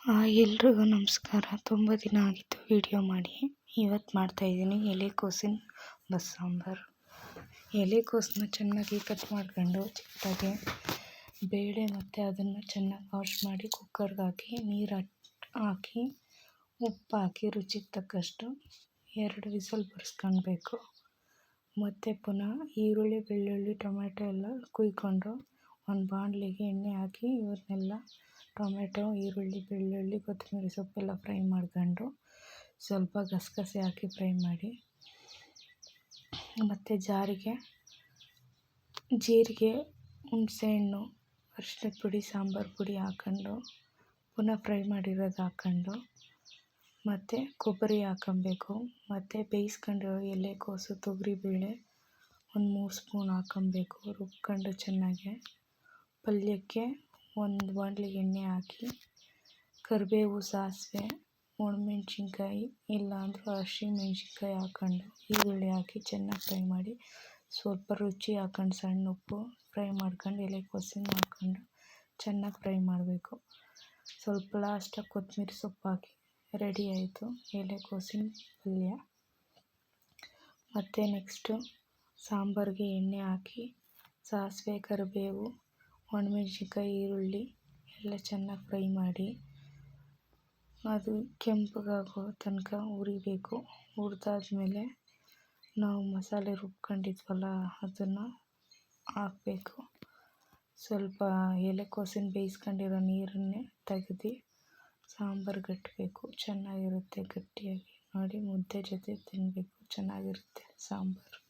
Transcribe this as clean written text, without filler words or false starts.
ಎಲ್ರಿಗೂ ನಮಸ್ಕಾರ. ತುಂಬ ದಿನ ಆಗಿತ್ತು ವಿಡಿಯೋ ಮಾಡಿ. ಇವತ್ತು ಮಾಡ್ತಾಯಿದ್ದೀನಿ ಎಲೆಕೋಸಿನ ಬಸ್ಸಾಂಬಾರು. ಎಲೆಕೋಸನ್ನ ಚೆನ್ನಾಗಿ ಕಟ್ ಮಾಡ್ಕೊಂಡು ಚಿಕ್ಕದಾಗಿ ಬೇಳೆ ಮತ್ತು ಅದನ್ನು ಚೆನ್ನಾಗಿ ವಾಶ್ ಮಾಡಿ ಕುಕ್ಕರ್ಗೆ ಹಾಕಿ ನೀರು ಹಾಕಿ ಉಪ್ಪು ಹಾಕಿ ರುಚಿಗೆ ತಕ್ಕಷ್ಟು 2 ವಿಸಲ್ ಬರ್ಸ್ಕೊಳ್ಬೇಕು. ಮತ್ತು ಪುನಃ ಈರುಳ್ಳಿ, ಬೆಳ್ಳುಳ್ಳಿ, ಟೊಮೆಟೊ ಎಲ್ಲ ಕುಯ್ಕೊಂಡು ಒಂದು ಬಾಣಲಿಗೆ ಎಣ್ಣೆ ಹಾಕಿ ಇವನ್ನೆಲ್ಲ ಟೊಮೆಟೊ, ಈರುಳ್ಳಿ, ಬೆಳ್ಳುಳ್ಳಿ, ಕೊತ್ತಂಬರಿ ಸೊಪ್ಪೆಲ್ಲ ಫ್ರೈ ಮಾಡ್ಕೊಂಡು ಸ್ವಲ್ಪ ಗಸಗಸೆ ಹಾಕಿ ಫ್ರೈ ಮಾಡಿ, ಮತ್ತು ಜಾರಿಗೆ ಜೀರಿಗೆ, ಹುಣಸೆಹಣ್ಣು, ಅರಿಶಿನದ ಪುಡಿ, ಸಾಂಬಾರು ಪುಡಿ ಹಾಕ್ಕೊಂಡು ಪುನಃ ಫ್ರೈ ಮಾಡಿರೋದು ಹಾಕ್ಕೊಂಡು ಮತ್ತು ಕೊಬ್ಬರಿ ಹಾಕ್ಕೊಬೇಕು. ಮತ್ತು ಬೇಯಿಸ್ಕೊಂಡಿರೋ ಎಲೆಕೋಸು, ತೊಗರಿಬೇಳೆ ಒಂದು 3 ಸ್ಪೂನ್ ಹಾಕ್ಕೊಬೇಕು. ರುಬ್ಕೊಂಡು ಚೆನ್ನಾಗಿ ಪಲ್ಯಕ್ಕೆ ಒಂದು ಬಾಣಲಿಗೆ ಎಣ್ಣೆ ಹಾಕಿ ಕರಿಬೇವು, ಸಾಸಿವೆ, ಒಣಮೆಣ್ಸಿನ್ಕಾಯಿ ಇಲ್ಲಾಂದ್ರೆ ಹಸಿಮೆಣ್ಸಿನ್ಕಾಯಿ ಹಾಕ್ಕೊಂಡು ಈರುಳ್ಳಿ ಹಾಕಿ ಚೆನ್ನಾಗಿ ಫ್ರೈ ಮಾಡಿ ಸ್ವಲ್ಪ ರುಚಿ ಹಾಕ್ಕೊಂಡು ಸಣ್ಣ ಉಪ್ಪು ಫ್ರೈ ಮಾಡ್ಕೊಂಡು ಎಲೆಕೋಸನ್ನ ಹಾಕ್ಕೊಂಡು ಚೆನ್ನಾಗಿ ಫ್ರೈ ಮಾಡಬೇಕು. ಸ್ವಲ್ಪ ಲಾಸ್ಟಾಗಿ ಕೊತ್ತಂಬರಿ ಸೊಪ್ಪು ಹಾಕಿ ರೆಡಿ ಆಯಿತು ಎಲೆಕೋಸಿನ ಪಲ್ಯ. ಮತ್ತು ನೆಕ್ಸ್ಟು ಸಾಂಬಾರಿಗೆ ಎಣ್ಣೆ ಹಾಕಿ ಸಾಸಿವೆ, ಕರಿಬೇವು, ಒಣಮೆಣ್ಸಿನ್ಕಾಯಿ, ಈರುಳ್ಳಿ ಎಲ್ಲ ಚೆನ್ನಾಗಿ ಫ್ರೈ ಮಾಡಿ ಅದು ಕೆಂಪಗಾಗೋ ತನಕ ಹುರಿಬೇಕು. ಹುರಿದಾದ್ಮೇಲೆ ನಾವು ಮಸಾಲೆ ರುಬ್ಕೊಂಡಿದ್ವಲ್ಲ ಅದನ್ನು ಹಾಕಬೇಕು. ಸ್ವಲ್ಪ ಎಲೆಕೋಸಿನ ಬೇಯಿಸ್ಕೊಂಡಿರೋ ನೀರನ್ನೇ ತೆಗೆದು ಸಾಂಬಾರು ಗಟ್ಟಬೇಕು. ಚೆನ್ನಾಗಿರುತ್ತೆ ಗಟ್ಟಿಯಾಗಿ. ನೋಡಿ, ಮುದ್ದೆ ಜೊತೆ ತಿನ್ನಬೇಕು, ಚೆನ್ನಾಗಿರುತ್ತೆ ಸಾಂಬಾರು.